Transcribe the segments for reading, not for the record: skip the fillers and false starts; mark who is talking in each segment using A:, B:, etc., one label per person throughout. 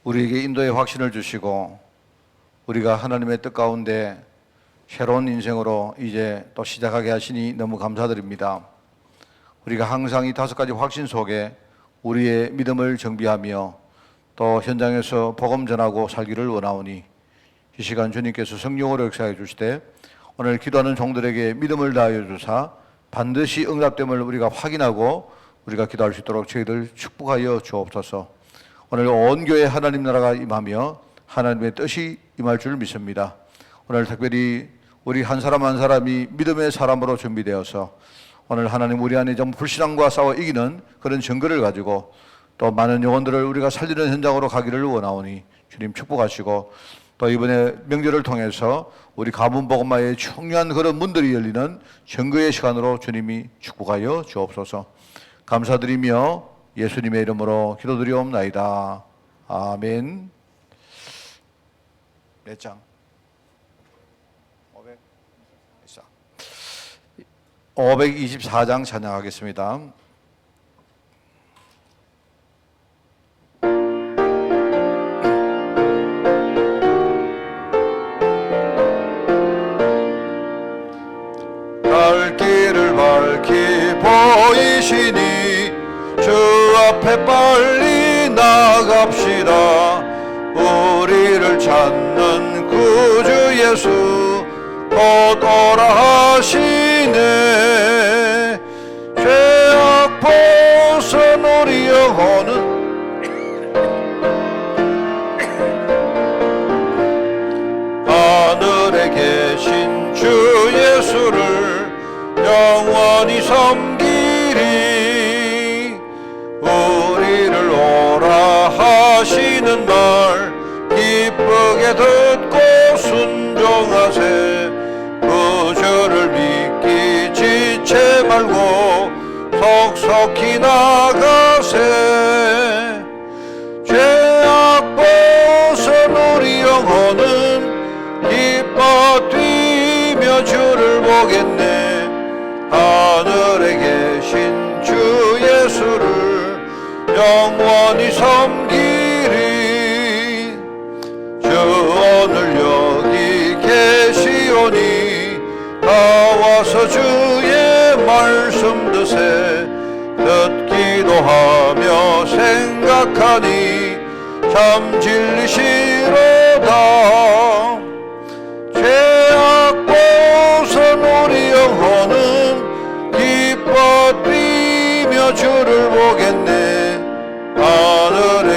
A: 우리에게 인도의 확신을 주시고 우리가 하나님의 뜻 가운데 새로운 인생으로 이제 또 시작하게 하시니 너무 감사드립니다. 우리가 항상 이 5가지 확신 속에 우리의 믿음을 정비하며 또 현장에서 복음 전하고 살기를 원하오니 이 시간 주님께서 성령으로 역사해 주시되 오늘 기도하는 종들에게 믿음을 다하여 주사 반드시 응답됨을 우리가 확인하고 우리가 기도할 수 있도록 저희들 축복하여 주옵소서. 오늘 온 교회 하나님 나라가 임하며 하나님의 뜻이 임할 줄 믿습니다. 오늘 특별히 우리 한 사람 한 사람이 믿음의 사람으로 준비되어서 오늘 하나님 우리 안에 좀 불신앙과 싸워 이기는 그런 증거를 가지고 또 많은 영혼들을 우리가 살리는 현장으로 가기를 원하오니 주님 축복하시고 또 이번에 명절을 통해서 우리 가문 복음화의 중요한 그런 문들이 열리는 증거의 시간으로 주님이 축복하여 주옵소서. 감사드리며 예수님의 이름으로 기도드리옵나이다. 아멘. 몇 장? 524장 찬양하겠습니다. 갈 길을 밝히 보이시니 주 앞에 빨리 나갑시다. 우리를 찾는 구주 예수 곧 오라 하시네. 죄악 벗은 우리 영혼은 하늘에 계신 주 예수를 영원히 섬기리. 우리를 오라 하시는 말 기쁘게 듣고 순종하세. 구주를 믿기 지체 말고 속속히 나가세. 죄악 벗은 우리 영혼은 기뻐 뛰며 주를 보겠네. 하늘에 계신 주 예수를 영원히 섬기리. 주 오늘 여기 계시오니 나와서 주의 말씀 드세. 듣기도 하며 생각하니 참 진리시로다. 죄악 벗은 우리 영혼은 기뻐 뛰며 주를 보겠네. 하늘에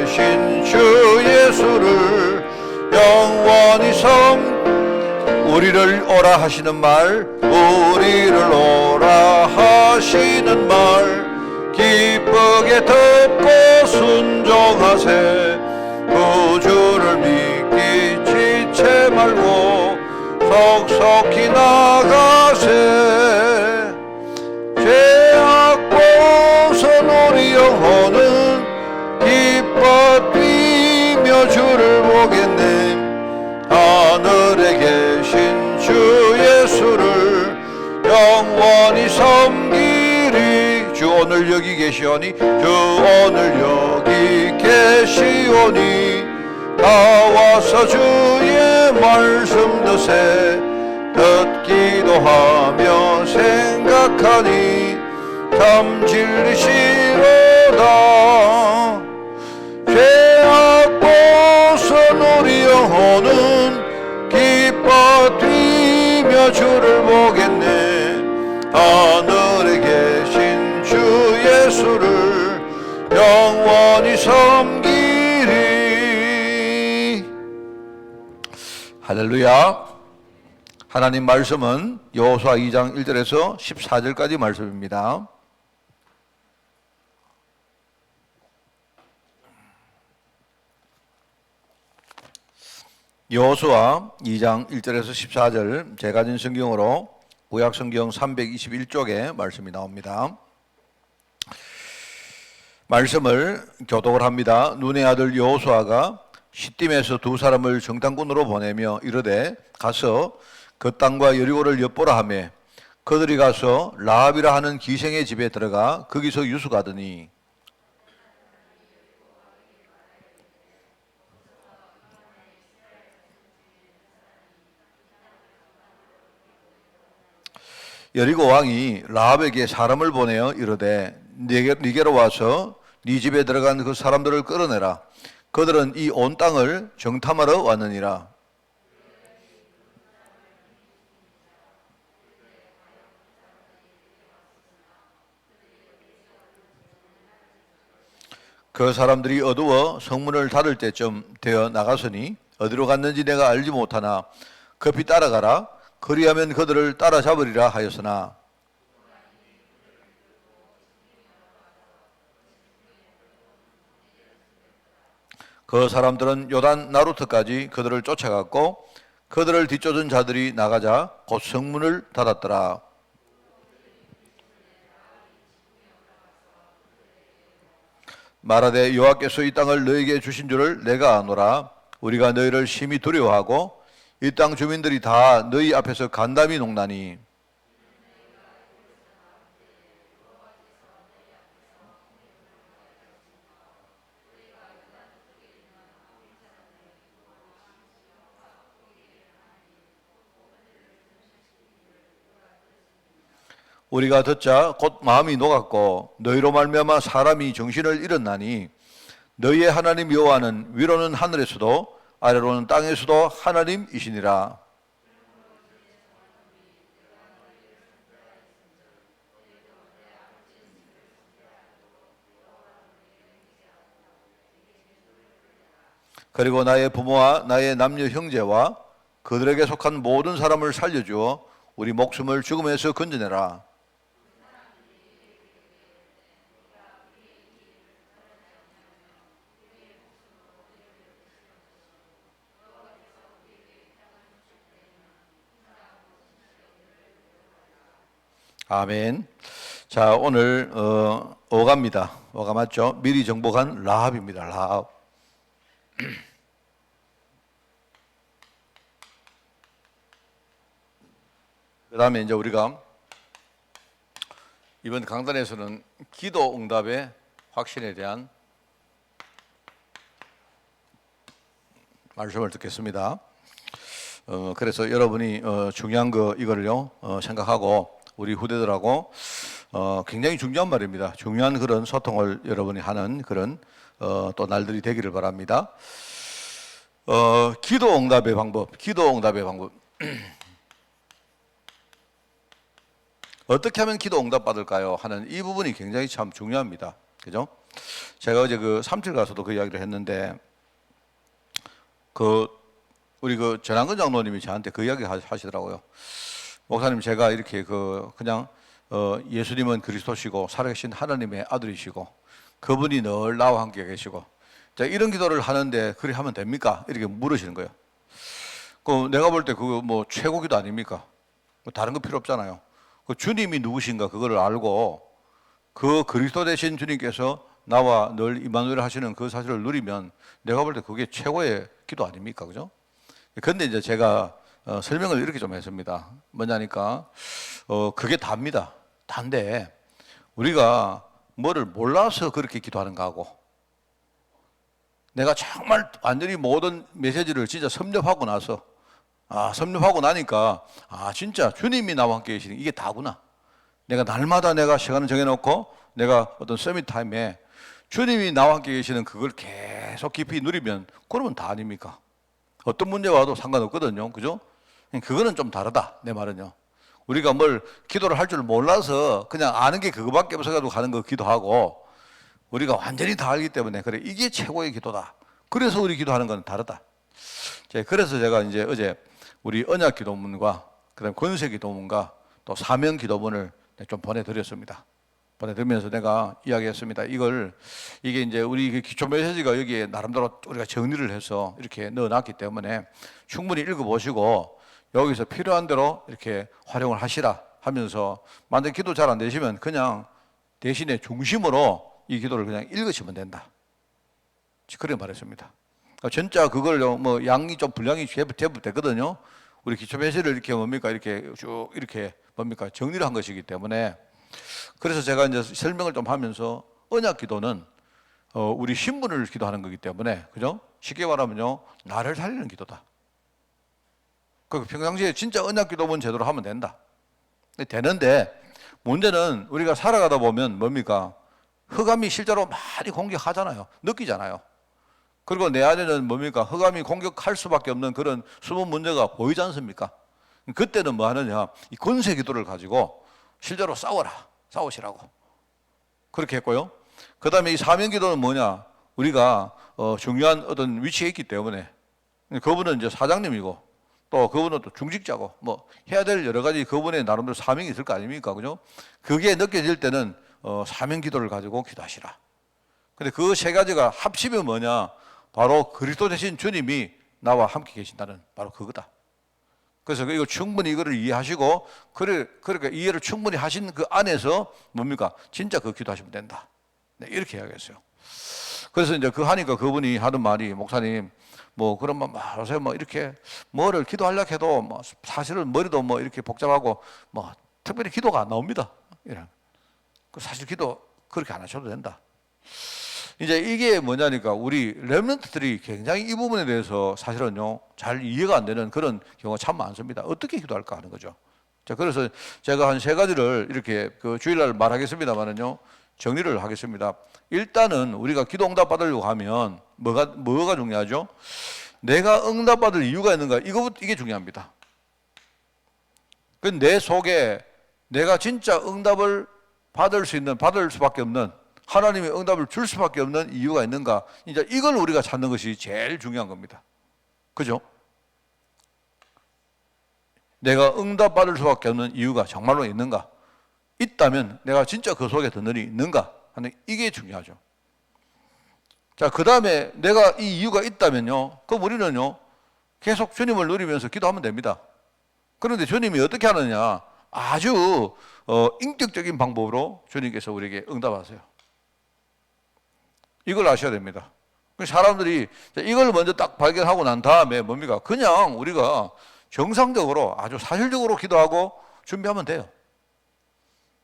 A: 계신 주 예수를 영원히 우리를 오라 하시는 말, 우리를 오라 하시는 말 기쁘게 듣고 순종하세. 구주를 믿기 지체 말고 속속히 나가세. 죄악 벗은 우리 영혼은 기뻐 뛰며 주를 보겠네. 하늘에 계신 주 예수를 영원히 섬기리. 주 오늘 여기 계시오니 주 오늘 여기 계시오니 나와서 주의 말씀 드세. 듣기도 하며 생각하니 참 진리시로다. 죄악 벗은 우리 영혼은 기뻐 뛰며 주를 보겠네. 하늘에 계신 주 예수를 영원히 섬기리. 할렐루야. 하나님 말씀은 여호수아 2장 1절에서 14절까지 말씀입니다. 여호수아 2장 1절에서 14절 제가 진 성경으로 구약성경 321쪽에 말씀이 나옵니다. 말씀을 교독을 합니다. 눈의 아들 여호수아가 시딤에서 2사람을 정탐꾼으로 보내며 이르되 가서 그 땅과 여리고를 엿보라 하며 그들이 가서 라합이라 하는 기생의 집에 들어가 거기서 유숙하더니 여리고 왕이 라합에게 사람을 보내어 이르되 네게로 와서 네 집에 들어간 그 사람들을 끌어내라. 그들은 이 온 땅을 정탐하러 왔느니라. 그 사람들이 어두워 성문을 닫을 때쯤 되어 나갔으니 어디로 갔는지 내가 알지 못하나 급히 따라가라. 그리하면 그들을 따라잡으리라 하였으나 그 사람들은 요단 나루트까지 그들을 쫓아갔고 그들을 뒤쫓은 자들이 나가자 곧 성문을 닫았더라. 말하되 여호와께서 이 땅을 너에게 주신 줄을 내가 아노라. 우리가 너희를 심히 두려워하고 이 땅 주민들이 다 너희 앞에서 간담이 농나니 우리가 듣자 곧 마음이 녹았고 너희로 말미암아 사람이 정신을 잃었나니 너희의 하나님 여호와는 위로는 하늘에서도 아래로는 땅에서도 하나님이시니라. 그리고 나의 부모와 나의 남녀 형제와 그들에게 속한 모든 사람을 살려주어 우리 목숨을 죽음에서 건져내라. 아멘. 자, 오늘 오가입니다. 오가 맞죠? 미리 정복한 라합입니다. 라합. 그 다음에 이제 우리가 이번 강단에서는 기도 응답의 확신에 대한 말씀을 듣겠습니다. 그래서 여러분이 중요한 거 이거를요 생각하고 우리 후대들하고 굉장히 중요한 말입니다. 중요한 그런 소통을 여러분이 하는 그런 또 날들이 되기를 바랍니다. 기도 응답의 방법. 어떻게 하면 기도 응답 받을까요? 하는 이 부분이 굉장히 참 중요합니다. 그죠? 제가 어제 그 삼칠 가서도 그 이야기를 했는데 우리 전한근 장로님이 저한테 그 이야기 하시더라고요. 목사님, 제가 이렇게 그냥 예수님은 그리스도시고 살아계신 하나님의 아들이시고 그분이 늘 나와 함께 계시고 자, 이런 기도를 하는데 그리 하면 됩니까? 이렇게 물으시는 거예요. 내가 볼 때 그거 뭐 최고 기도 아닙니까? 다른 거 필요 없잖아요. 주님이 누구신가 그거를 알고 그 그리스도 되신 주님께서 나와 늘 임마누엘 하시는 그 사실을 누리면 내가 볼 때 그게 최고의 기도 아닙니까? 그죠? 근데 이제 제가 설명을 이렇게 좀 했습니다. 뭐냐니까 그게 답니다. 단데 우리가 뭐를 몰라서 그렇게 기도하는가 하고 내가 정말 완전히 모든 메시지를 진짜 섭렵하고 나서 섭렵하고 나니까 진짜 주님이 나와 함께 계시는 이게 다구나. 내가 날마다 내가 시간을 정해놓고 내가 어떤 서밋 타임에 주님이 나와 함께 계시는 그걸 계속 깊이 누리면 그러면 다 아닙니까? 어떤 문제 와도 상관없거든요. 그죠? 그거는 좀 다르다. 내 말은요. 우리가 뭘 기도를 할 줄 몰라서 그냥 아는 게 그거밖에 없어가지고 가는 거 기도하고 우리가 완전히 다 알기 때문에 그래 이게 최고의 기도다. 그래서 우리 기도하는 건 다르다. 그래서 제가 이제 어제 우리 언약 기도문과 그다음 권세 기도문과 또 사명 기도문을 좀 보내드렸습니다. 보내드리면서 내가 이야기했습니다. 이게 이제 우리 기초 메시지가 여기에 나름대로 우리가 정리를 해서 이렇게 넣어놨기 때문에 충분히 읽어보시고 여기서 필요한 대로 이렇게 활용을 하시라 하면서 만약 기도 잘 안 되시면 그냥 대신에 중심으로 이 기도를 그냥 읽으시면 된다. 그렇게 말했습니다. 진짜 그걸요, 양이 좀 분량이 제법 되거든요. 우리 기초 메시지를 이렇게 이렇게 쭉 이렇게 정리를 한 것이기 때문에 그래서 제가 이제 설명을 좀 하면서 언약 기도는 우리 신분을 기도하는 거기 때문에 그죠? 쉽게 말하면요, 나를 살리는 기도다. 평상시에 진짜 언약 기도문 제대로 하면 된다. 되는데 문제는 우리가 살아가다 보면 뭡니까? 흑암이 실제로 많이 공격하잖아요. 느끼잖아요. 그리고 내 안에는 뭡니까? 흑암이 공격할 수밖에 없는 그런 숨은 문제가 보이지 않습니까? 그때는 뭐 하느냐? 이 권세 기도를 가지고 실제로 싸우시라고. 그렇게 했고요. 그 다음에 이 사명 기도는 뭐냐? 우리가 중요한 어떤 위치에 있기 때문에 그분은 이제 사장님이고 또 그분은 또 중직자고 뭐 해야 될 여러 가지 그분의 나름대로 사명이 있을 거 아닙니까? 그죠? 그게 느껴질 때는 사명 기도를 가지고 기도하시라. 근데 그 세 가지가 합치면 뭐냐? 바로 그리스도 되신 주님이 나와 함께 계신다는 바로 그거다. 그래서 이거 충분히 이거를 이해하시고 그러니까 이해를 충분히 하신 그 안에서 뭡니까? 진짜 그 기도하시면 된다. 네, 이렇게 이야기했어요. 그래서 이제 그 하니까 그분이 하는 말이 목사님 뭐 그러면 요새 뭐 이렇게 뭐를 기도하려고 해도 뭐 사실은 머리도 뭐 이렇게 복잡하고 뭐 특별히 기도가 안 나옵니다. 이런. 사실 기도 그렇게 안 하셔도 된다. 이제 이게 뭐냐니까 우리 렘넌트들이 굉장히 이 부분에 대해서 사실은요 잘 이해가 안 되는 그런 경우가 참 많습니다. 어떻게 기도할까 하는 거죠. 자, 그래서 제가 한 세 가지를 이렇게 그 주일날 말하겠습니다만은요 정리를 하겠습니다. 일단은 우리가 기도 응답 받으려고 하면 뭐가 중요하죠? 내가 응답 받을 이유가 있는가? 이게 중요합니다. 그 내 속에 내가 진짜 응답을 받을 수밖에 없는 하나님의 응답을 줄 수밖에 없는 이유가 있는가? 이제 이걸 우리가 찾는 것이 제일 중요한 겁니다. 그죠? 내가 응답 받을 수밖에 없는 이유가 정말로 있는가? 있다면 내가 진짜 그 속에 든든히 있는가 하는 이게 중요하죠. 자, 그 다음에 내가 이 이유가 있다면요, 그럼 우리는요 계속 주님을 누리면서 기도하면 됩니다. 그런데 주님이 어떻게 하느냐? 아주 인격적인 방법으로 주님께서 우리에게 응답하세요. 이걸 아셔야 됩니다. 사람들이 이걸 먼저 딱 발견하고 난 다음에 뭡니까? 그냥 우리가 정상적으로 아주 사실적으로 기도하고 준비하면 돼요.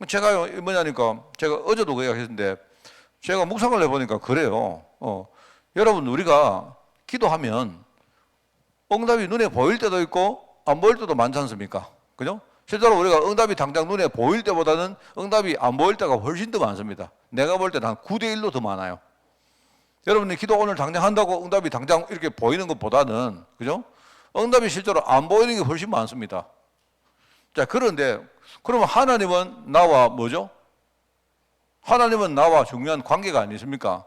A: 제가 뭐냐니까 제가 어제도 그 이야기했는데 제가 묵상을 해보니까 그래요. 여러분 우리가 기도하면 응답이 눈에 보일 때도 있고 안 보일 때도 많지 않습니까? 그죠? 실제로 우리가 응답이 당장 눈에 보일 때보다는 응답이 안 보일 때가 훨씬 더 많습니다. 내가 볼 때는 한 9대 1로 더 많아요. 여러분이 기도 오늘 당장 한다고 응답이 당장 이렇게 보이는 것보다는 그죠? 응답이 실제로 안 보이는 게 훨씬 많습니다. 자, 그런데 그러면 하나님은 나와 뭐죠? 하나님은 나와 중요한 관계가 아니십니까?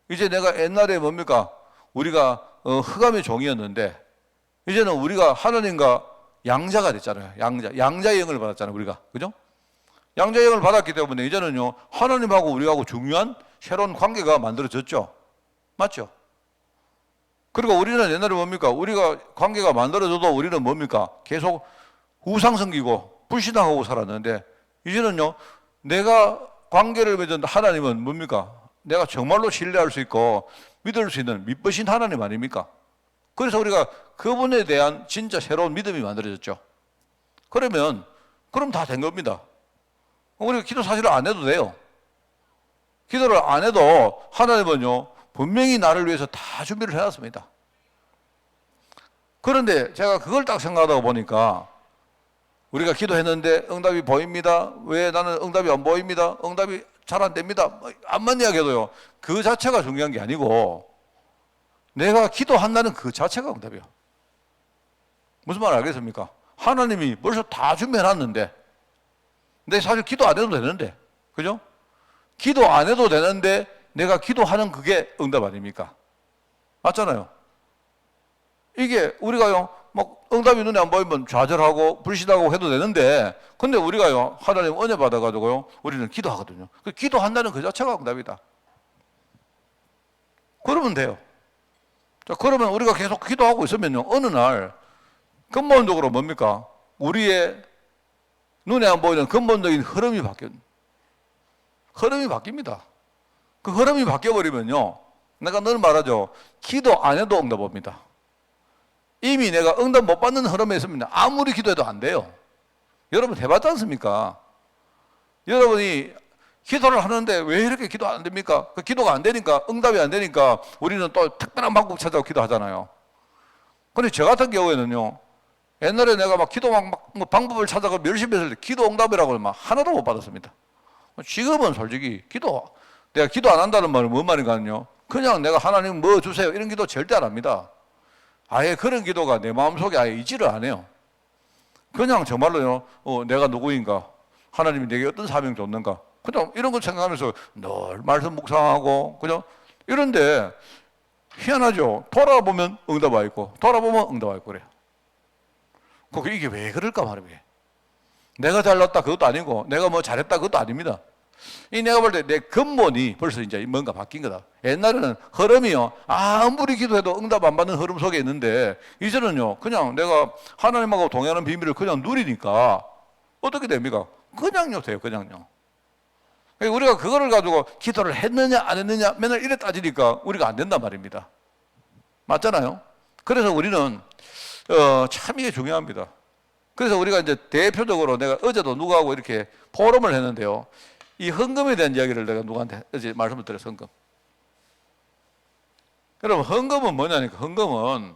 A: 이제 내가 옛날에 뭡니까? 우리가 흑암의 종이었는데 이제는 우리가 하나님과 양자가 됐잖아요. 양자의 영을 받았잖아요. 우리가. 그죠? 양자의 영을 받았기 때문에 이제는요 하나님하고 우리하고 중요한 새로운 관계가 만들어졌죠. 맞죠? 그리고 우리는 옛날에 뭡니까? 우리가 관계가 만들어져도 우리는 뭡니까? 계속 우상 섬기고 불신앙하고 살았는데 이제는요 내가 관계를 맺은 하나님은 뭡니까? 내가 정말로 신뢰할 수 있고 믿을 수 있는 믿으신 하나님 아닙니까? 그래서 우리가 그분에 대한 진짜 새로운 믿음이 만들어졌죠. 그럼 다 된 겁니다. 우리가 기도 사실을 안 해도 돼요. 기도를 안 해도 하나님은요 분명히 나를 위해서 다 준비를 해놨습니다. 그런데 제가 그걸 딱 생각하다 보니까 우리가 기도했는데 응답이 보입니다. 왜 나는 응답이 안 보입니다. 응답이 잘 안 됩니다. 암만 이야기해도요. 그 자체가 중요한 게 아니고 내가 기도한다는 그 자체가 응답이에요. 무슨 말 알겠습니까? 하나님이 벌써 다 준비해놨는데 근데 사실 기도 안 해도 되는데 그죠? 기도 안 해도 되는데 내가 기도하는 그게 응답 아닙니까? 맞잖아요. 이게 우리가요 막 응답이 눈에 안 보이면 좌절하고 불신하고 해도 되는데 근데 우리가요 하나님 은혜 받아가지고요 우리는 기도하거든요. 그 기도한다는 그 자체가 응답이다. 그러면 돼요. 자, 그러면 우리가 계속 기도하고 있으면요 어느 날 근본적으로 뭡니까? 우리의 눈에 안 보이는 근본적인 흐름이 바뀝니다. 그 흐름이 바뀌어버리면요 내가 늘 말하죠. 기도 안 해도 응답 옵니다. 이미 내가 응답 못 받는 흐름에 있으면 아무리 기도해도 안 돼요. 여러분 해봤지 않습니까? 여러분이 기도를 하는데 왜 이렇게 기도 안 됩니까? 그 기도가 안 되니까 응답이 안 되니까 우리는 또 특별한 방법 찾아서 기도하잖아요. 근데 저 같은 경우에는요 옛날에 내가 막 기도 뭐 방법을 찾아가 열심히 했을 때 기도 응답이라고 막 하나도 못 받았습니다. 지금은 솔직히 내가 기도 안 한다는 말은 뭔 말인가요? 그냥 내가 하나님 뭐 주세요 이런 기도 절대 안 합니다. 아예 그런 기도가 내 마음속에 아예 있지를 않아요. 그냥 정말로요, 내가 누구인가? 하나님이 내게 어떤 사명 줬는가? 그냥 이런 거 생각하면서 늘 말씀 묵상하고, 그죠? 이런데 희한하죠? 돌아보면 응답 와 있고, 돌아보면 응답 와 있고 그래요. 이게 왜 그럴까 말이에요. 내가 잘났다 그것도 아니고, 내가 뭐 잘했다 그것도 아닙니다. 내가 볼 때 내 근본이 벌써 이제 뭔가 바뀐 거다. 옛날에는 흐름이요, 아무리 기도해도 응답 안 받는 흐름 속에 있는데, 이제는요, 그냥 내가 하나님하고 동행하는 비밀을 그냥 누리니까 어떻게 됩니까? 그냥요 돼요, 그냥요. 우리가 그거를 가지고 기도를 했느냐 안 했느냐 맨날 이래 따지니까 우리가 안 된단 말입니다. 맞잖아요. 그래서 우리는 참 이게 중요합니다. 그래서 우리가 이제 대표적으로 내가 어제도 누구하고 이렇게 포럼을 했는데요, 이 헌금에 대한 이야기를 내가 누구한테 어제 말씀을 드렸어요. 헌금. 여러분, 헌금은 뭐냐니까, 헌금은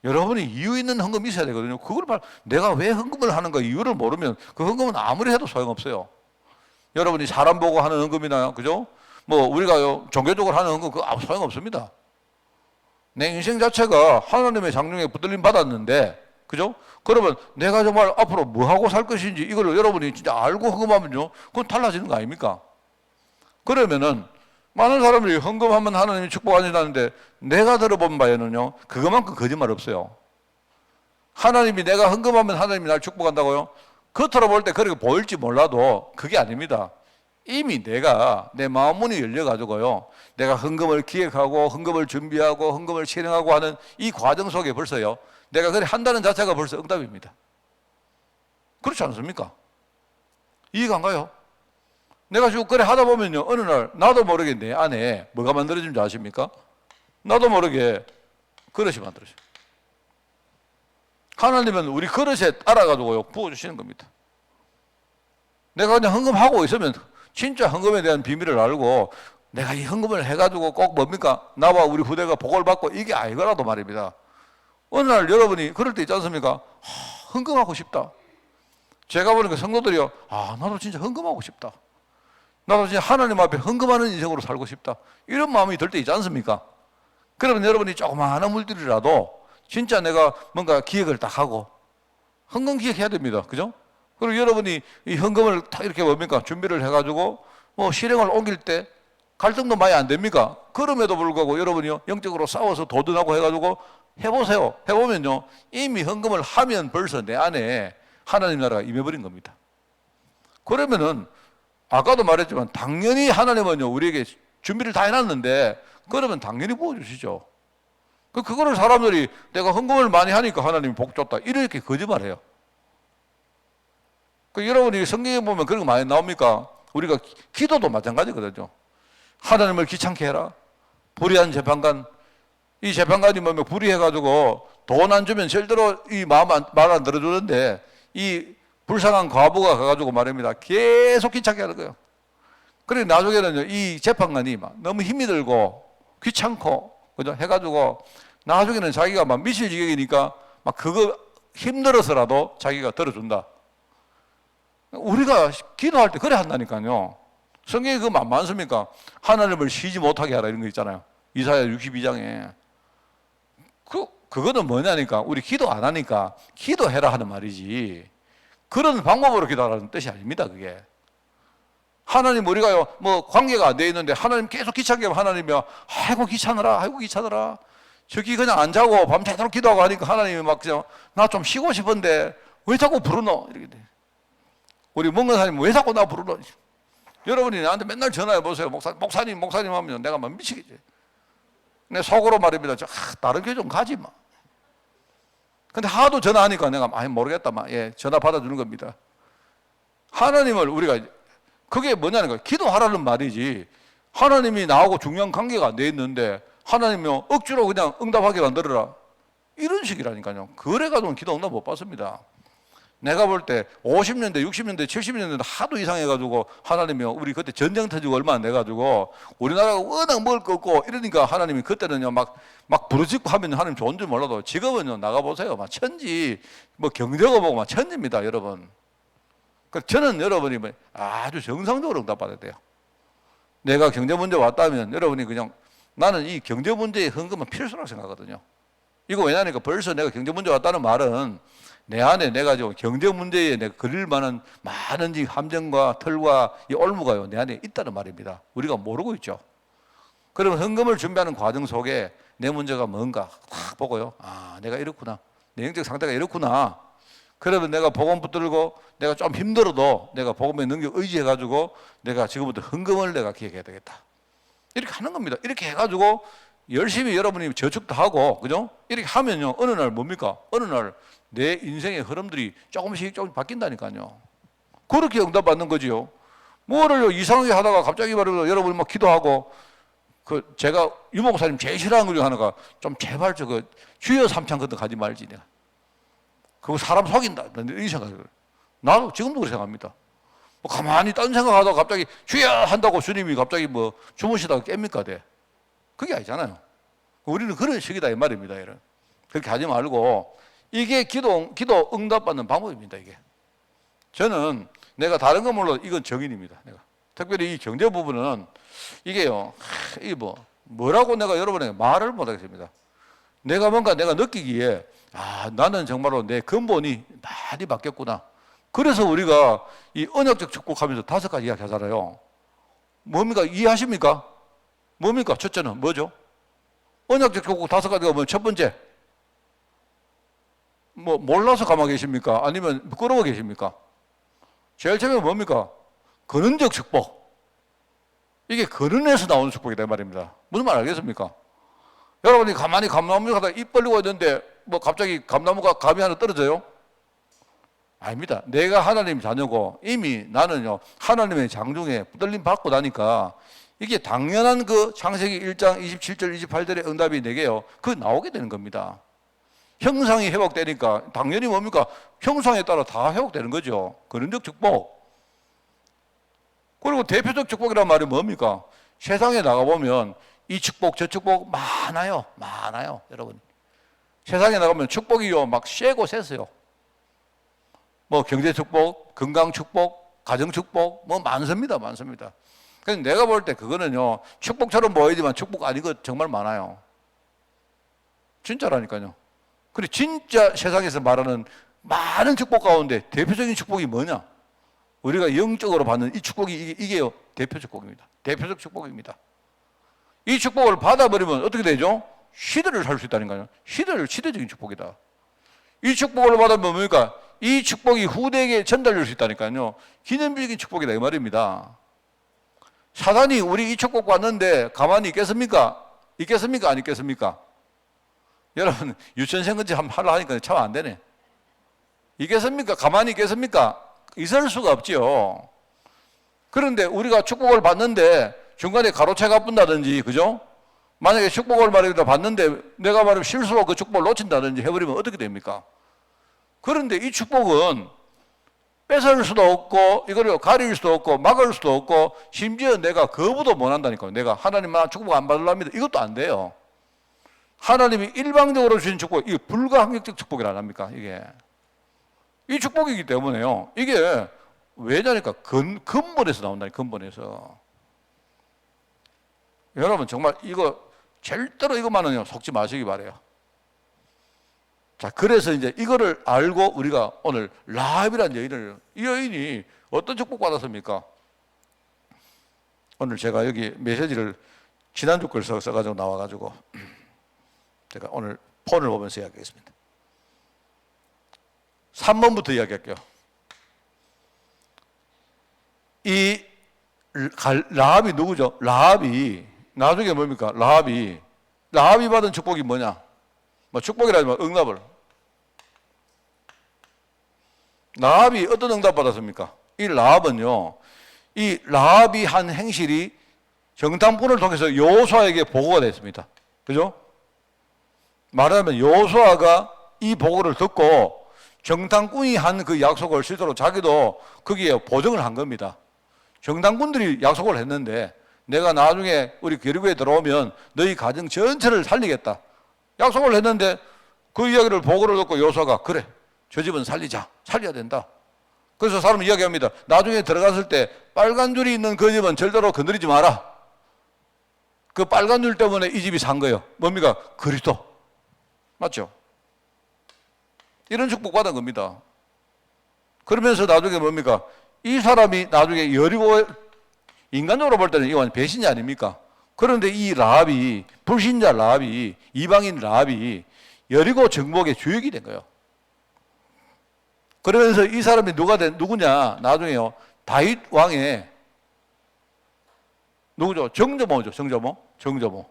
A: 여러분이 이유 있는 헌금이 있어야 되거든요. 그걸 내가 왜 헌금을 하는가 이유를 모르면 그 헌금은 아무리 해도 소용없어요. 여러분이 사람 보고 하는 헌금이나요, 그죠? 뭐 우리가 종교적으로 하는 헌금 그거 아무 소용없습니다. 내 인생 자체가 하나님의 장중에 붙들림 받았는데, 그죠? 그러면 내가 정말 앞으로 뭐 하고 살 것인지 이걸 여러분이 진짜 알고 헌금하면요, 그건 달라지는 거 아닙니까? 그러면은 많은 사람들이 헌금하면 하나님이 축복하신다는데 내가 들어본 바에는요, 그것만큼 거짓말 없어요. 하나님이 내가 헌금하면 하나님이 날 축복한다고요? 겉으로 볼 때 그렇게 보일지 몰라도 그게 아닙니다. 이미 내가 내 마음 문이 열려가지고요, 내가 헌금을 기획하고 헌금을 준비하고 헌금을 실행하고 하는 이 과정 속에 벌써요, 내가 그래 한다는 자체가 벌써 응답입니다. 그렇지 않습니까? 이해가 안 가요? 내가 지금 그래 하다 보면요, 어느 날 나도 모르게 내 안에 뭐가 만들어진 줄 아십니까? 나도 모르게 그릇이 만들어져요. 하나님은 우리 그릇에 알아가지고요 부어주시는 겁니다. 내가 그냥 헌금하고 있으면 진짜 헌금에 대한 비밀을 알고 내가 이 헌금을 해가지고 꼭 뭡니까? 나와 우리 부대가 복을 받고 이게 아니더라도 말입니다. 어느 날 여러분이 그럴 때 있지 않습니까? 헌금하고 싶다. 제가 보니까 성도들이요, 나도 진짜 헌금하고 싶다. 나도 진짜 하나님 앞에 헌금하는 인생으로 살고 싶다. 이런 마음이 들 때 있지 않습니까? 그러면 여러분이 조그마한 물들이라도 진짜 내가 뭔가 기획을 딱 하고 헌금 기획해야 됩니다. 그죠? 그리고 여러분이 이 헌금을 딱 이렇게 뭡니까? 준비를 해가지고 뭐 실행을 옮길 때 갈등도 많이 안 됩니까? 그럼에도 불구하고 여러분이요, 영적으로 싸워서 도전하고 해가지고 해보세요. 해보면요, 이미 헌금을 하면 벌써 내 안에 하나님 나라가 임해버린 겁니다. 그러면은 아까도 말했지만 당연히 하나님은요, 우리에게 준비를 다 해놨는데 그러면 당연히 부어주시죠. 그거를 사람들이 내가 헌금을 많이 하니까 하나님이 복 줬다 이렇게 거짓말해요. 여러분이 성경에 보면 그런 거 많이 나옵니까? 우리가 기도도 마찬가지거든요. 하나님을 귀찮게 해라. 불의한 재판관, 이 재판관이 뭐면 불의해가지고 돈 안 주면 절대로 이 말 안 들어주는데 이 불쌍한 과부가 가가지고 말입니다, 계속 귀찮게 하는 거예요. 그래 나중에는요, 이 재판관이 막 너무 힘이 들고 귀찮고 그죠 해가지고 나중에는 자기가 막 미칠 지경이니까 막 그거 힘들어서라도 자기가 들어준다. 우리가 기도할 때 그래 한다니까요. 성경에 그거 많습니까? 하나님을 쉬지 못하게 하라 이런 거 있잖아요. 이사야 62장에. 그거는 뭐냐니까, 우리 기도 안 하니까 기도해라 하는 말이지 그런 방법으로 기도하라는 뜻이 아닙니다. 그게 하나님, 우리가요 뭐 관계가 안 돼 있는데 하나님 계속 귀찮게 하면 하나님이요, 아이고 귀찮으라 아이고 귀찮으라, 저기 그냥 안 자고 밤새도록 기도하고 하니까 하나님이 막 그냥 나 좀 쉬고 싶은데 왜 자꾸 부르노 이렇게 돼. 우리 목사님 왜 자꾸 나 부르노. 여러분이 나한테 맨날 전화해 보세요. 목사님 하면 내가 막 미치겠지. 내 속으로 말입니다. 다른 교회 좀 가지 마. 근데 하도 전화하니까 내가 모르겠다 전화 받아주는 겁니다. 하나님을 우리가 그게 뭐냐니까, 기도하라는 말이지 하나님이 나하고 중요한 관계가 안 돼 있는데 하나님이 억지로 그냥 응답하게 만들어라 이런 식이라니까요. 그래가지고 기도 응답 못 받습니다. 내가 볼 때 50년대, 60년대, 70년대 하도 이상해가지고 하나님이 우리 그때 전쟁 터지고 얼마 안 돼가지고 우리나라가 워낙 먹을 거 없고 이러니까 하나님이 그때는요 막 부르짖고 하면 하나님 좋은 줄 몰라도 지금은요 나가보세요. 막 천지, 뭐 경제가 보고 막 천지입니다, 여러분. 그래서 저는 여러분이 아주 정상적으로 응답받아야 돼요. 내가 경제 문제 왔다면 여러분이 그냥 나는 이 경제 문제의 헌금은 필수라고 생각하거든요. 이거 왜냐니까 벌써 내가 경제 문제 왔다는 말은 내 안에 내가 좀 경제 문제에 내가 그릴 만한 많은 함정과 털과 이 올무가요 내 안에 있다는 말입니다. 우리가 모르고 있죠. 그러면 헌금을 준비하는 과정 속에 내 문제가 뭔가 딱 보고요. 아, 내가 이렇구나. 내 영적 상태가 이렇구나. 그러면 내가 복음 붙들고 내가 좀 힘들어도 내가 복음의 능력 의지해가지고 내가 지금부터 헌금을 내가 기획해야 되겠다. 이렇게 하는 겁니다. 이렇게 해가지고 열심히 여러분이 저축도 하고, 그죠? 이렇게 하면요. 어느 날 뭡니까? 어느 날 내 인생의 흐름들이 조금씩 바뀐다니까요. 그렇게 응답받는 거지요. 뭐를 이상하게 하다가 갑자기 말해서 여러분이 막 기도하고, 제가 유목사님 제일 싫어하는 것 중에 하나가 좀 제발 주여 삼창 같은 거 가지 말지 내가. 그거 사람 속인다. 이 생각을. 나도 지금도 그렇게 생각합니다. 가만히 딴 생각하다가 갑자기 주여 한다고 주님이 갑자기 주무시다가 깹니까 돼. 그게 아니잖아요. 우리는 그런 식이다 이 말입니다. 여러분. 그렇게 하지 말고 이게 기도 응답받는 방법입니다. 이게. 저는 내가 다른 건 몰라도 이건 정인입니다. 내가. 특별히 이 경제 부분은 이게요. 이게 뭐라고 내가 여러분에게 말을 못 하겠습니다. 내가 뭔가 내가 느끼기에 나는 정말로 내 근본이 많이 바뀌었구나. 그래서 우리가 이 언약적 축복하면서 5가지 이야기 하잖아요. 뭡니까? 이해하십니까? 뭡니까? 첫째는 뭐죠? 언약적 축복 5가지가 뭐면 첫 번째. 몰라서 가만히 계십니까? 아니면 부끄러워 계십니까? 제일 처음에 뭡니까? 근원적 축복. 이게 근원에서 나오는 축복이다 말입니다. 무슨 말 알겠습니까? 여러분이 가만히 감나무 가다가 입 벌리고 있는데 갑자기 감나무가 감이 하나 떨어져요? 아닙니다. 내가 하나님 자녀고 이미 나는요 하나님의 장중에 붙들림 받고 나니까 이게 당연한 창세기 1장 27절 28절의 응답이 내게요 나오게 되는 겁니다. 형상이 회복되니까 당연히 뭡니까? 형상에 따라 다 회복되는 거죠. 근원적 축복. 그리고 대표적 축복이란 말이 뭡니까? 세상에 나가보면 이 축복 저 축복 많아요. 여러분. 세상에 나가면 축복이요 막 쎄고 쎄어요. 경제 축복, 건강 축복, 가정 축복 많습니다. 그래서 내가 볼 때 그거는요 축복처럼 보이지만 축복 아닌 거 정말 많아요. 진짜라니까요. 그리고 진짜 세상에서 말하는 많은 축복 가운데 대표적인 축복이 뭐냐? 우리가 영적으로 받는 이 축복이 이게요 대표 축복입니다. 대표적 축복입니다. 이 축복을 받아버리면 어떻게 되죠? 시대를 살 수 있다니까요. 시대적인 축복이다. 이 축복을 받으면 뭡니까? 이 축복이 후대에게 전달될 수 있다니까요. 기념비적인 축복이다 이 말입니다. 사단이 우리 이 축복 받는데 가만히 있겠습니까? 안 있겠습니까? 여러분 유치원생건지 한번 하려 하니까 참 안 되네. 있겠습니까? 가만히 있겠습니까? 있을 수가 없지요. 그런데 우리가 축복을 받는데 중간에 가로채가 분다든지, 그죠? 만약에 축복을 받는데 내가 말하면 실수로 그 축복을 놓친다든지 해버리면 어떻게 됩니까? 그런데 이 축복은 뺏을 수도 없고 이걸 가릴 수도 없고 막을 수도 없고 심지어 내가 거부도 못 한다니까요. 내가 하나님만 축복 안 받으랍니다. 이것도 안 돼요. 하나님이 일방적으로 주신 축복, 이게 불가항력적 축복이라 안 합니까? 이게. 이 축복이기 때문에요. 이게 왜냐니까 근본에서 나온다니, 근본에서. 여러분 정말 절대로 이것만은요 속지 마시기 바래요. 자, 그래서 이제 이거를 알고 우리가 오늘 라합이라는 이 여인이 어떤 축복 받았습니까? 오늘 제가 여기 메시지를 지난주 걸 써가지고 나와가지고 제가 오늘 폰을 보면서 이야기하겠습니다. 3번부터 이야기할게요. 이 라합이 누구죠? 라합이 나중에 뭡니까? 라합이 받은 축복이 뭐냐? 축복이라지만 응답을. 라합이 어떤 응답 받았습니까? 이 라합은요, 이 라합이 한 행실이 정탐꾼을 통해서 여호수아에게 보고가 됐습니다. 그죠? 말하자면 여호수아가 이 보고를 듣고 정탐꾼이 한 그 약속을 실제로 자기도 거기에 보증을 한 겁니다. 정탐꾼들이 약속을 했는데 내가 나중에 우리 여리고에 들어오면 너희 가정 전체를 살리겠다. 약속을 했는데 그 이야기를 보고를 듣고 여호수아가 그래, 저 집은 살리자. 살려야 된다. 그래서 사람은 이야기합니다. 나중에 들어갔을 때 빨간 줄이 있는 그 집은 절대로 건드리지 마라. 그 빨간 줄 때문에 이 집이 산 거예요. 뭡니까? 그리스도. 맞죠? 이런 축복 받은 겁니다. 그러면서 나중에 뭡니까? 이 사람이 나중에 여리고, 인간적으로 볼 때는 이건 배신자 아닙니까? 그런데 이 라합이, 불신자 라합이, 이방인 라합이 여리고 정복의 주역이 된 거예요. 그러면서 이 사람이 누구냐? 나중에요. 다윗 왕의 누구죠? 정조모죠. 정조모.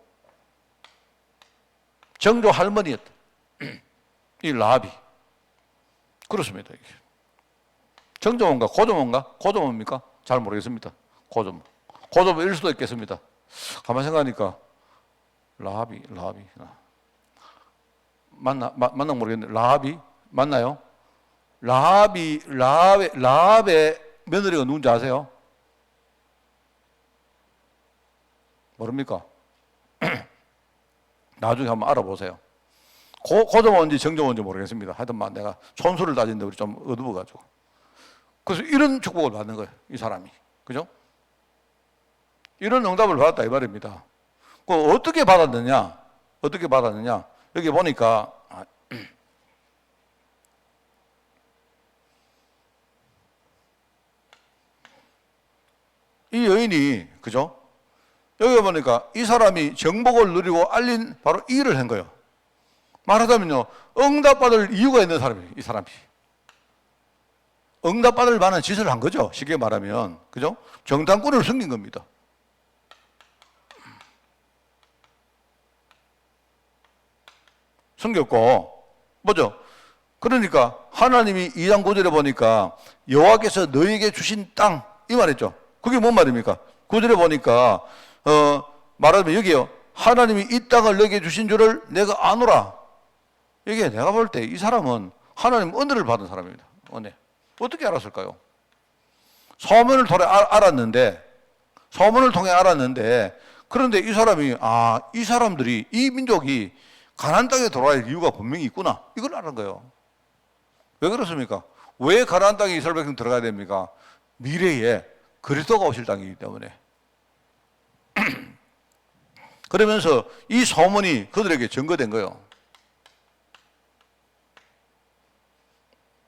A: 정조 할머니였다. 이 라합이. 그렇습니다. 이게. 정조모인가? 고조모인가? 고조모입니까? 잘 모르겠습니다. 고조모일 수도 있겠습니다. 가만 생각하니까 라합이 맞나 모르겠는데 라합이 맞나요? 라합의 며느리가 누군지 아세요? 모릅니까? 나중에 한번 알아보세요. 고조모인지 정조모인지 모르겠습니다. 하여튼 내가 촌수를 따진데 우리 좀 어두워가지고. 그래서 이런 축복을 받는 거예요. 이 사람이. 그죠? 이런 응답을 받았다 이 말입니다. 어떻게 받았느냐? 여기 보니까 이 여인이, 그죠? 여기 보니까 이 사람이 정복을 누리고 알린 바로 이 일을 한 거예요. 말하자면요, 응답받을 이유가 있는 사람이에요, 이 사람이. 응답받을 만한 짓을 한 거죠, 쉽게 말하면. 그죠? 정탐꾼을 숨긴 겁니다. 숨겼고, 뭐죠? 그러니까 하나님이 2장 9절에 보니까 여호와께서 너에게 주신 땅, 이 말했죠. 그게 뭔 말입니까? 9절에 보니까 말하자면 여기요, 하나님이 이 땅을 너에게 주신 줄을 내가 아노라. 이게 내가 볼 때 이 사람은 하나님 은혜를 받은 사람입니다. 은혜. 어떻게 알았을까요? 소문을 통해 알았는데 그런데 이 사람이 이 사람들이, 이 민족이 가나안 땅에 들어갈 이유가 분명히 있구나, 이걸 알은 거예요. 왜 그렇습니까? 왜 가나안 땅에 이스라엘 백성 들어가야 됩니까? 미래에 그리스도가 오실 땅이기 때문에. 그러면서 이 소문이 그들에게 증거된 거예요.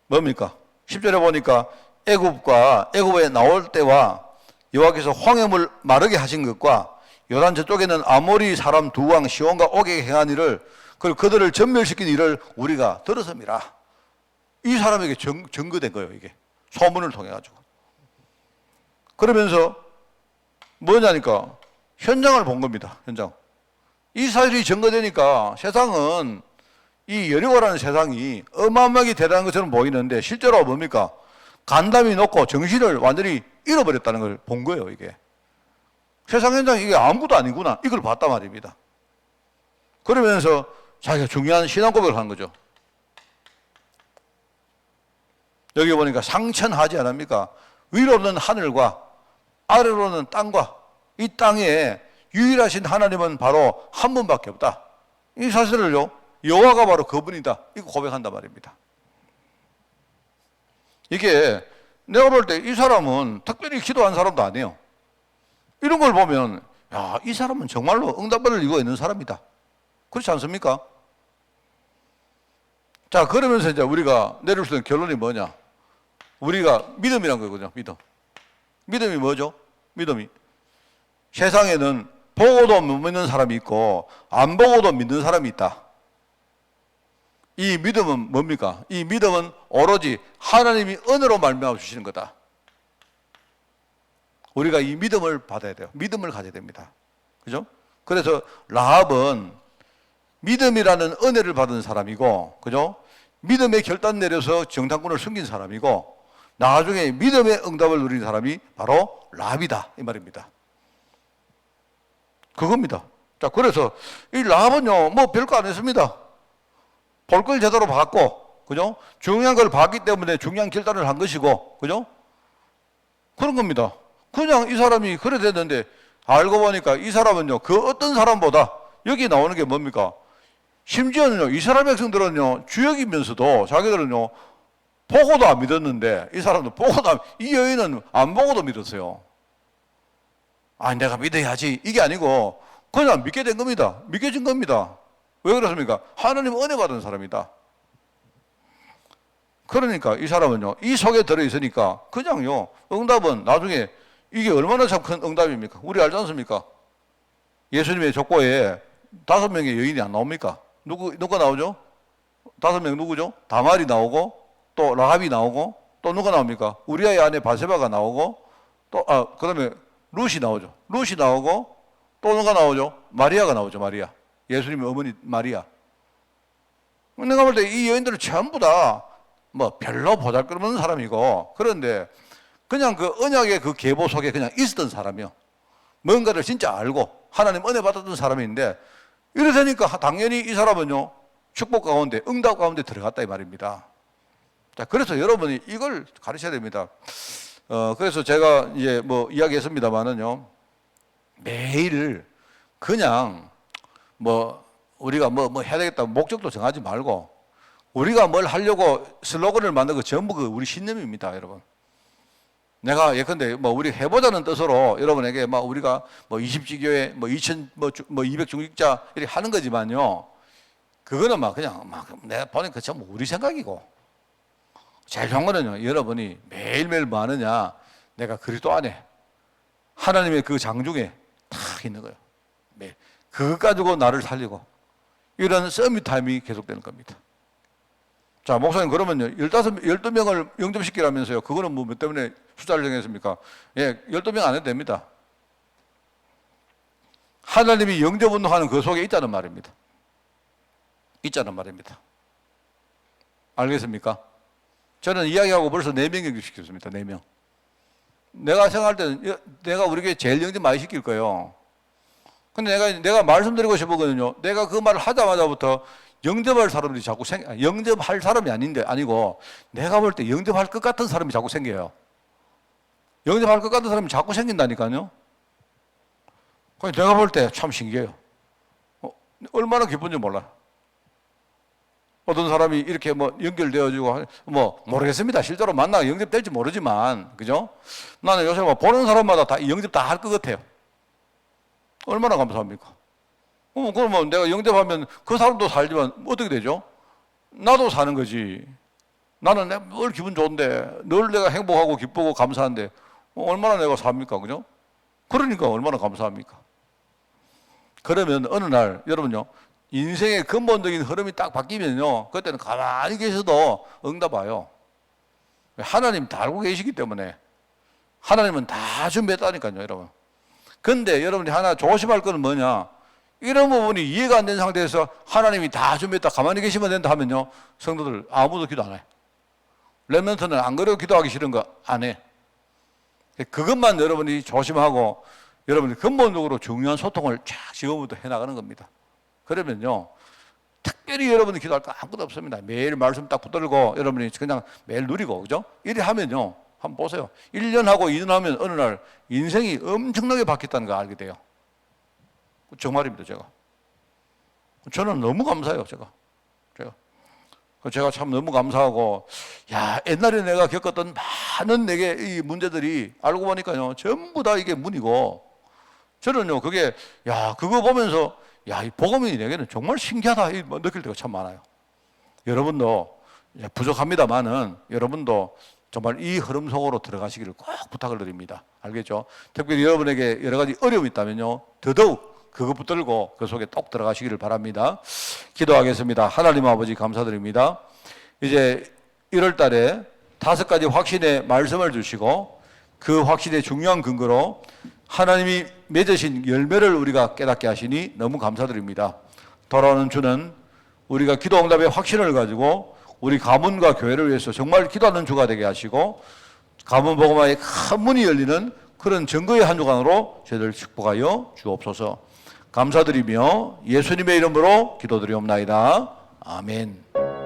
A: 뭡니까? 10절에 보니까 애굽에 나올 때와 여호와께서 홍해물 마르게 하신 것과 요단 저쪽에는 아모리 사람 두 왕 시온과 옥에게 행한 일을, 그리고 그들을 전멸시킨 일을 우리가 들었습니다. 이 사람에게 증거된 거예요, 이게. 소문을 통해 가지고. 그러면서 뭐냐니까 현장을 본 겁니다. 현장. 이 사실이 증거되니까 세상은, 이 여리고라는 세상이 어마어마하게 대단한 것처럼 보이는데 실제로 뭡니까? 간담이 높고 정신을 완전히 잃어버렸다는 걸 본 거예요, 이게. 세상 현장이 이게 아무것도 아니구나, 이걸 봤단 말입니다. 그러면서 자기가 중요한 신앙 고백을 한 거죠. 여기 보니까 상천하지 않습니까? 위로는 하늘과 아래로는 땅과, 이 땅에 유일하신 하나님은 바로 한 분밖에 없다. 이 사실을요, 여호와가 바로 그분이다, 이거 고백한단 말입니다. 이게 내가 볼 때 이 사람은 특별히 기도한 사람도 아니에요. 이런 걸 보면 이 사람은 정말로 응답받을 이유가 있는 사람이다, 그렇지 않습니까? 자, 그러면서 이제 우리가 내릴 수 있는 결론이 뭐냐? 우리가 믿음이란 거거든요. 믿음이 뭐죠? 믿음이, 세상에는 보고도 못 믿는 사람이 있고 안 보고도 믿는 사람이 있다. 이 믿음은 뭡니까? 이 믿음은 오로지 하나님이 은혜로 말미암아 주시는 거다. 우리가 이 믿음을 받아야 돼요. 믿음을 가져야 됩니다. 그죠? 그래서 라합은 믿음이라는 은혜를 받은 사람이고, 그죠? 믿음의 결단 내려서 정탐꾼을 숨긴 사람이고, 나중에 믿음의 응답을 누린 사람이 바로 라합이다, 이 말입니다. 그겁니다. 자, 그래서 이 라합은요, 뭐 별거 안 했습니다. 볼 걸 제대로 봤고, 그죠? 중요한 걸 봤기 때문에 중요한 결단을 한 것이고, 그죠? 그런 겁니다. 그냥 이 사람이 그래 됐는데 알고 보니까 이 사람은요, 그 어떤 사람보다 여기 나오는 게 뭡니까? 심지어는요, 이스라엘 백성들은요, 주역이면서도 자기들은요, 보고도 안 믿었는데 이 사람도 보고도 이 여인은 안 보고도 믿었어요. 아, 내가 믿어야지. 이게 아니고 그냥 믿게 된 겁니다. 믿겨진 겁니다. 왜 그렇습니까? 하나님 은혜 받은 사람이다. 그러니까 이 사람은요, 이 속에 들어있으니까 그냥요, 응답은 나중에 이게 얼마나 참 큰 응답입니까? 우리 알지 않습니까? 예수님의 족보에 5명의 여인이 안 나옵니까? 누가 나오죠? 5명 누구죠? 다말이 나오고, 또 라합이 나오고, 또 누가 나옵니까? 우리아의 아내 바세바가 나오고, 또, 그 다음에 룻이 나오죠. 룻이 나오고, 또 누가 나오죠? 마리아가 나오죠, 마리아. 예수님의 어머니 마리아. 내가 볼 때 이 여인들은 전부 다 뭐 별로 보잘것없는 사람이고, 그런데 그냥 그 언약의 그 계보 속에 그냥 있었던 사람이요. 뭔가를 진짜 알고 하나님 은혜 받았던 사람인데, 이래 되니까 당연히 이 사람은요, 축복 가운데, 응답 가운데 들어갔다 이 말입니다. 자, 그래서 여러분이 이걸 가르쳐야 됩니다. 그래서 제가 이제 뭐 이야기했습니다만은요, 매일 그냥 뭐 우리가 뭐 해야 되겠다 목적도 정하지 말고, 우리가 뭘 하려고 슬로건을 만든 거 전부 그 우리 신념입니다, 여러분. 내가 예컨대 뭐 우리 해보자는 뜻으로 여러분에게 막 우리가 뭐 20지교회 뭐 200중직자 이렇게 하는 거지만요, 그거는 막 그냥 막 내가 보니까 전부 우리 생각이고, 제일 좋은 거는요, 여러분이 매일매일 뭐 하느냐, 내가 그리스도 안에 하나님의 그 장중에 탁 있는 거예요. 그것 가지고 나를 살리고, 이런 서밋 타임이 계속되는 겁니다. 자, 목사님, 그러면요, 12명을 영접시키라면서요. 그거는 뭐 몇 때문에 숫자를 정했습니까? 예, 12명 안 해도 됩니다. 하나님이 영접 운동하는 그 속에 있다는 말입니다. 있다는 말입니다. 알겠습니까? 저는 이야기하고 벌써 4명 영접시켰습니다. 4명. 내가 생각할 때는 내가 우리 교회 제일 영접 많이 시킬 거예요. 근데 내가 말씀드리고 싶은 거는요, 내가 그 말을 하자마자부터 영접할 사람들이 자꾸 영접할 사람이 아니고, 내가 볼 때 영접할 것 같은 사람이 자꾸 생겨요. 영접할 것 같은 사람이 자꾸 생긴다니까요. 내가 볼 때 참 신기해요. 얼마나 기쁜지 몰라요. 어떤 사람이 이렇게 뭐 연결되어지고, 뭐 모르겠습니다. 실제로 만나서 영접될지 모르지만, 그죠? 나는 요새 뭐 보는 사람마다 다 영접 다 할 것 같아요. 얼마나 감사합니까? 그러면 내가 영접하면 그 사람도 살지만 어떻게 되죠? 나도 사는 거지. 나는 늘 기분 좋은데, 늘 내가 행복하고 기쁘고 감사한데 얼마나 내가 삽니까? 그죠? 그러니까 얼마나 감사합니까? 그러면 어느 날 여러분요, 인생의 근본적인 흐름이 딱 바뀌면요, 그때는 가만히 계셔도 응답 와요. 하나님 다 알고 계시기 때문에. 하나님은 다 준비했다니까요, 여러분. 근데 여러분이 하나 조심할 거는 뭐냐? 이런 부분이 이해가 안 된 상태에서 하나님이 다 준비했다 가만히 계시면 된다 하면요, 성도들 아무도 기도 안 해. 렘넌트는 안 그래도 기도하기 싫은 거 안 해. 그것만 여러분이 조심하고 여러분이 근본적으로 중요한 소통을 쫙 지금부터 해나가는 겁니다. 그러면요, 특별히 여러분이 기도할 거 아무것도 없습니다. 매일 말씀 딱 붙들고 여러분이 그냥 매일 누리고, 그죠? 이래 하면요, 한번 보세요. 1년 하고 2년 하면 어느 날 인생이 엄청나게 바뀌었다는 거 알게 돼요. 정말입니다, 제가. 저는 너무 감사해요, 제가 참 너무 감사하고, 야, 옛날에 내가 겪었던 많은 내게 이 문제들이 알고 보니까요, 전부 다 이게 문이고, 저는요, 그게, 야, 그거 보면서, 야, 이 복음이 내게는 정말 신기하다, 느낄 때가 참 많아요. 여러분도 부족합니다만은, 여러분도 정말 이 흐름 속으로 들어가시기를 꼭 부탁을 드립니다. 알겠죠? 특별히 여러분에게 여러 가지 어려움이 있다면요, 더더욱 그거 붙들고 그 속에 똑 들어가시기를 바랍니다. 기도하겠습니다. 하나님 아버지 감사드립니다. 이제 1월 달에 5가지 확신의 말씀을 주시고, 그 확신의 중요한 근거로 하나님이 맺으신 열매를 우리가 깨닫게 하시니 너무 감사드립니다. 돌아오는 주는 우리가 기도 응답의 확신을 가지고 우리 가문과 교회를 위해서 정말 기도하는 주가 되게 하시고, 가문 복음화의 큰 문이 열리는 그런 증거의 한 주간으로 저희들 축복하여 주옵소서. 감사드리며 예수님의 이름으로 기도드리옵나이다. 아멘.